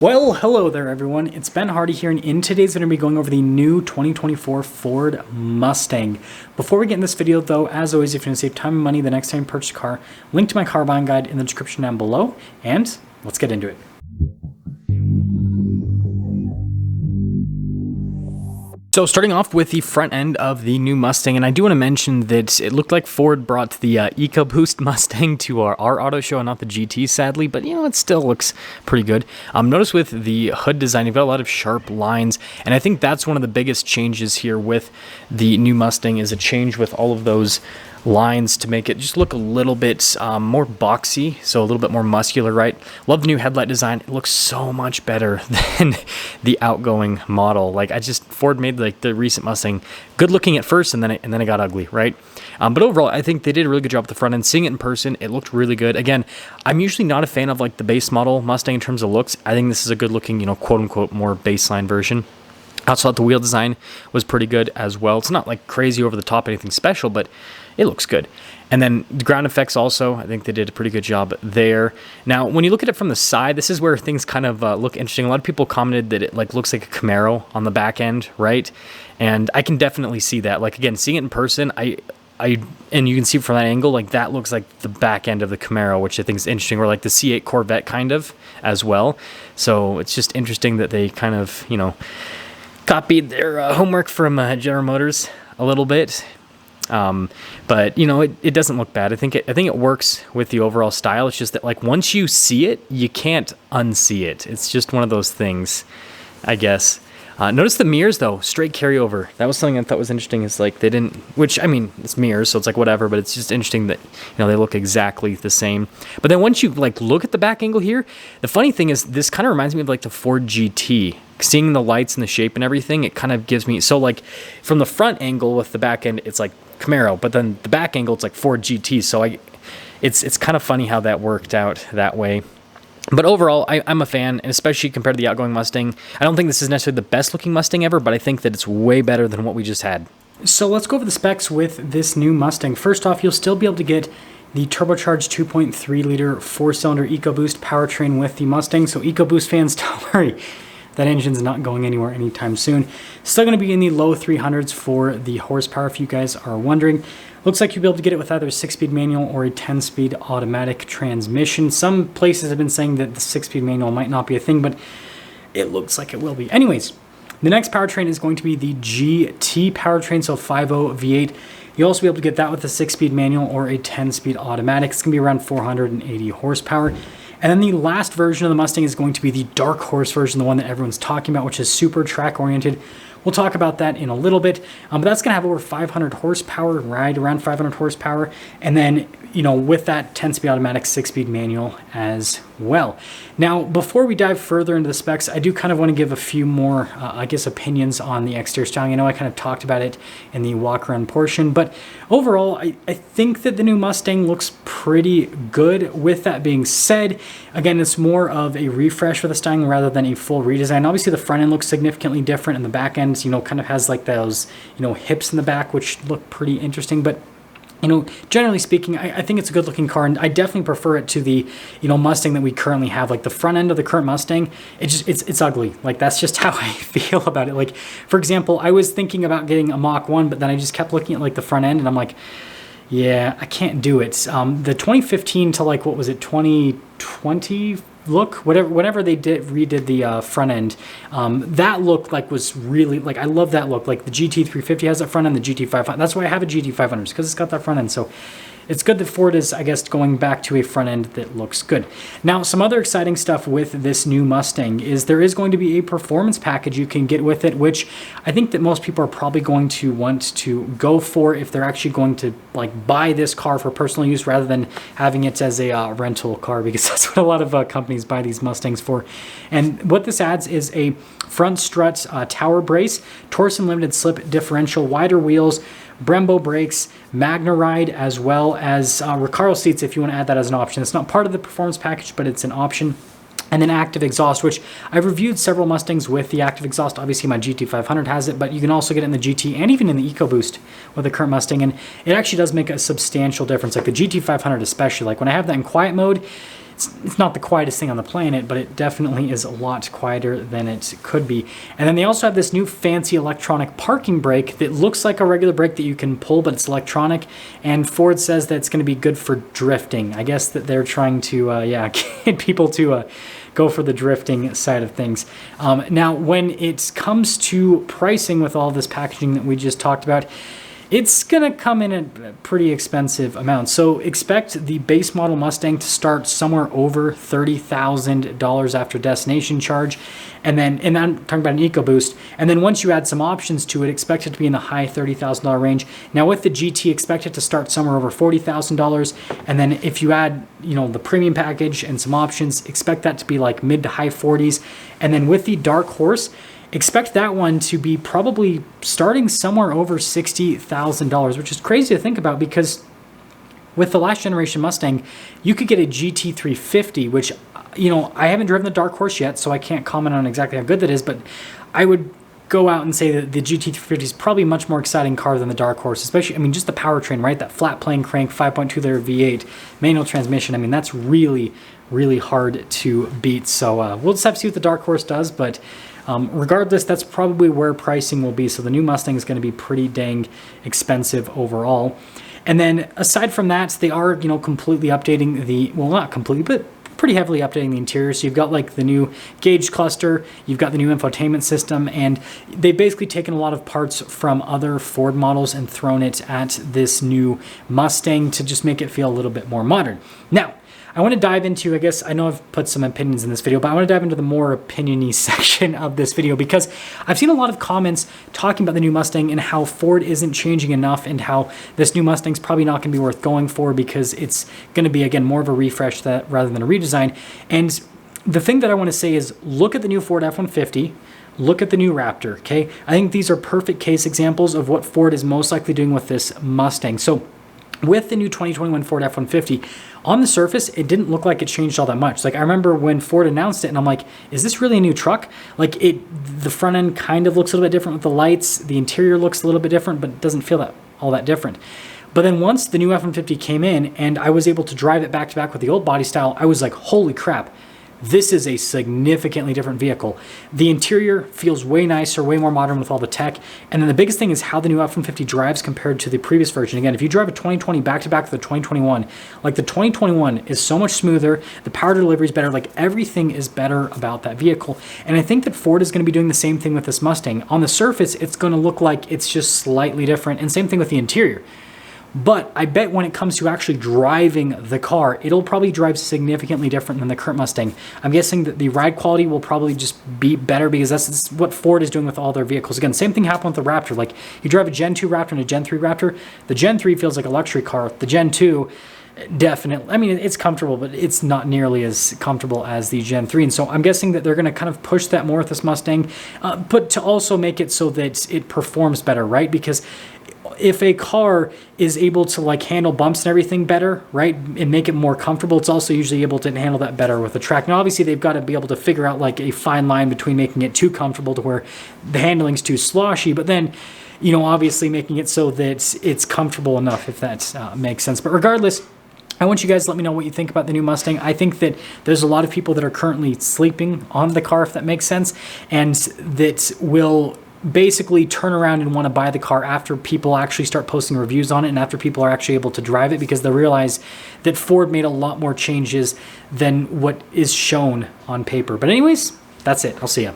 Well, hello there everyone, it's Ben Hardy here, and in today's video, I'm going to be going over the new 2024 Ford Mustang. Before we get in this video though, as always, if you want to save time and money the next time you purchase a car, link to my car buying guide in the description down below, and let's get into it. So starting off with the front end of the new Mustang, and I do want to mention that it looked like Ford brought the EcoBoost Mustang to our auto show and not the GT, sadly, but you know, it still looks pretty good. Notice with the hood design, you've got a lot of sharp lines, and I think that's one of the biggest changes here with the new Mustang is a change with all of those lines to make it just look a little bit more boxy, so a little bit more muscular, right? Love the new headlight design. It looks so much better than the outgoing model. Like, Ford made like the recent Mustang good looking at first, and then it got ugly, right? But overall, I think they did a really good job at the front end. Seeing it in person, it looked really good. Again, I'm usually not a fan of like the base model Mustang in terms of looks. I think this is a good looking, you know, quote unquote, more baseline version. I also thought the wheel design was pretty good as well. It's not like crazy over the top, anything special, but it looks good. And then the ground effects also, I think they did a pretty good job there. Now, when you look at it from the side, this is where things kind of look interesting. A lot of people commented that it like looks like a Camaro on the back end, right? And I can definitely see that. Like, again, seeing it in person, and you can see from that angle, like that looks like the back end of the Camaro, which I think is interesting, or like the C8 Corvette kind of as well. So it's just interesting that they kind of, you know, copied their homework from General Motors a little bit. But you know, it doesn't look bad. I think it works with the overall style. It's just that like once you see it, you can't unsee it. It's just one of those things, I guess. Notice the mirrors though, straight carryover. That was something I thought was interesting. Is like they didn't, which I mean, it's mirrors, so it's like whatever. But it's just interesting that, you know, they look exactly the same. But then once you like look at the back angle here, the funny thing is this kind of reminds me of like the Ford GT. Seeing the lights and the shape and everything, it kind of gives me, so like from the front angle with the back end, it's like Camaro, but then the back angle, it's like Ford GT. So it's kind of funny how that worked out that way. But overall, I'm a fan, and especially compared to the outgoing Mustang. I don't think this is necessarily the best looking Mustang ever, but I think that it's way better than what we just had. So let's go over the specs with this new Mustang. First off, you'll still be able to get the turbocharged 2.3 liter 4-cylinder EcoBoost powertrain with the Mustang. So EcoBoost fans, don't worry, that engine's not going anywhere anytime soon. Still going to be in the low 300s for the horsepower, if you guys are wondering. Looks like you'll be able to get it with either a 6-speed manual or a 10-speed automatic transmission. Some places have been saying that the 6-speed manual might not be a thing, but it looks like it will be. Anyways, the next powertrain is going to be the GT powertrain, so 5.0 V8. You'll also be able to get that with a 6-speed manual or a 10-speed automatic. It's going to be around 480 horsepower. And then the last version of the Mustang is going to be the dark horse version, the one that everyone's talking about, which is super track oriented. We'll talk about that in a little bit, but that's going to have over 500 horsepower, right around 500 horsepower, and then, you know, with that 10-speed automatic, 6-speed manual as well. Now, before we dive further into the specs, I do kind of want to give a few more, I guess, opinions on the exterior styling. I know I kind of talked about it in the walk-around portion, but overall, I think that the new Mustang looks pretty good. With that being said, again, it's more of a refresh for the styling rather than a full redesign. Obviously, the front end looks significantly different, and the back end, you know, kind of has like those, you know, hips in the back, which look pretty interesting. But you know, generally speaking, I think it's a good looking car, and I definitely prefer it to the, you know, Mustang that we currently have. Like the front end of the current Mustang, it's ugly. Like that's just how I feel about it. Like, for example, I was thinking about getting a Mach 1, but then I just kept looking at like the front end, and I'm like, yeah, I can't do it. The 2015 to like, what was it, 2020 look, whatever they redid the front end, that look like was really, like, I love that look. Like the GT350 has that front end, the GT500, that's why I have a GT500, because it's got that front end. So it's good that Ford is, I guess, going back to a front end that looks good. Now, some other exciting stuff with this new Mustang is there is going to be a performance package you can get with it, which I think that most people are probably going to want to go for if they're actually going to like buy this car for personal use rather than having it as a rental car, because that's what a lot of companies buy these Mustangs for. And what this adds is a front strut tower brace, Torsen limited slip differential, wider wheels, Brembo brakes, Magna Ride, as well as Recaro seats if you want to add that as an option. It's not part of the performance package, but it's an option. And then active exhaust, which I've reviewed several Mustangs with the active exhaust. Obviously my GT500 has it, but you can also get it in the GT and even in the EcoBoost with the current Mustang, and it actually does make a substantial difference. Like the GT500 especially, like when I have that in quiet mode, it's not the quietest thing on the planet, but it definitely is a lot quieter than it could be. And then they also have this new fancy electronic parking brake that looks like a regular brake that you can pull, but it's electronic. And Ford says that it's going to be good for drifting. I guess that they're trying to, get people to go for the drifting side of things. Now, when it comes to pricing with all this packaging that we just talked about, it's going to come in at pretty expensive amounts. So expect the base model Mustang to start somewhere over $30,000 after destination charge. And I'm talking about an EcoBoost. And then once you add some options to it, expect it to be in the high $30,000 range. Now with the GT, expect it to start somewhere over $40,000. And then if you add, the premium package and some options, expect that to be like mid to high 40s. And then with the Dark Horse, expect that one to be probably starting somewhere over $60,000, which is crazy to think about because with the last generation Mustang, you could get a GT350, which, I haven't driven the Dark Horse yet, so I can't comment on exactly how good that is, but I would go out and say that the GT350 is probably a much more exciting car than the Dark Horse, especially, just the powertrain, right? That flat plane crank, 5.2 liter V8, manual transmission. That's really, really hard to beat. So we'll just have to see what the Dark Horse does, but regardless, that's probably where pricing will be. So the new Mustang is going to be pretty dang expensive overall. And then aside from that, they are, completely updating not completely, but pretty heavily updating the interior. So you've got like the new gauge cluster, you've got the new infotainment system, and they've basically taken a lot of parts from other Ford models and thrown it at this new Mustang to just make it feel a little bit more modern. Now, I want to dive into, I know I've put some opinions in this video, but I want to dive into the more opinion-y section of this video because I've seen a lot of comments talking about the new Mustang and how Ford isn't changing enough and how this new Mustang's probably not going to be worth going for because it's going to be, again, more of a refresh rather than a redesign. And the thing that I want to say is look at the new Ford F-150, look at the new Raptor, okay? I think these are perfect case examples of what Ford is most likely doing with this Mustang. So with the new 2021 Ford F-150, on the surface, it didn't look like it changed all that much. Like I remember when Ford announced it and I'm like, is this really a new truck? Like the front end kind of looks a little bit different with the lights. The interior looks a little bit different, but it doesn't feel all that different. But then once the new F-150 came in and I was able to drive it back to back with the old body style, I was like, holy crap. This is a significantly different vehicle. The interior feels way nicer, way more modern with all the tech. And then the biggest thing is how the new F-150 drives compared to the previous version. Again, if you drive a 2020 back-to-back with the 2021, like the 2021 is so much smoother, the power delivery is better, like everything is better about that vehicle. And I think that Ford is going to be doing the same thing with this Mustang. On the surface, it's going to look like it's just slightly different, and same thing with the interior. But I bet when it comes to actually driving the car, it'll probably drive significantly different than the current Mustang. I'm guessing that the ride quality will probably just be better because that's what Ford is doing with all their vehicles. Again, same thing happened with the Raptor. Like you drive a Gen 2 Raptor and a Gen 3 Raptor, the Gen 3 feels like a luxury car. The Gen 2, definitely, it's comfortable, but it's not nearly as comfortable as the Gen 3. And so I'm guessing that they're going to kind of push that more with this Mustang, but to also make it so that it performs better, right? Because if a car is able to like handle bumps and everything better, right, and make it more comfortable, it's also usually able to handle that better with the track. Now, obviously, they've got to be able to figure out like a fine line between making it too comfortable to where the handling's too sloshy, but then, obviously making it so that it's comfortable enough, if that makes sense. But regardless, I want you guys to let me know what you think about the new Mustang. I think that there's a lot of people that are currently sleeping on the car, if that makes sense, and that will basically turn around and want to buy the car after people actually start posting reviews on it and after people are actually able to drive it because they realize that Ford made a lot more changes than what is shown on paper. But anyways, that's it. I'll see you.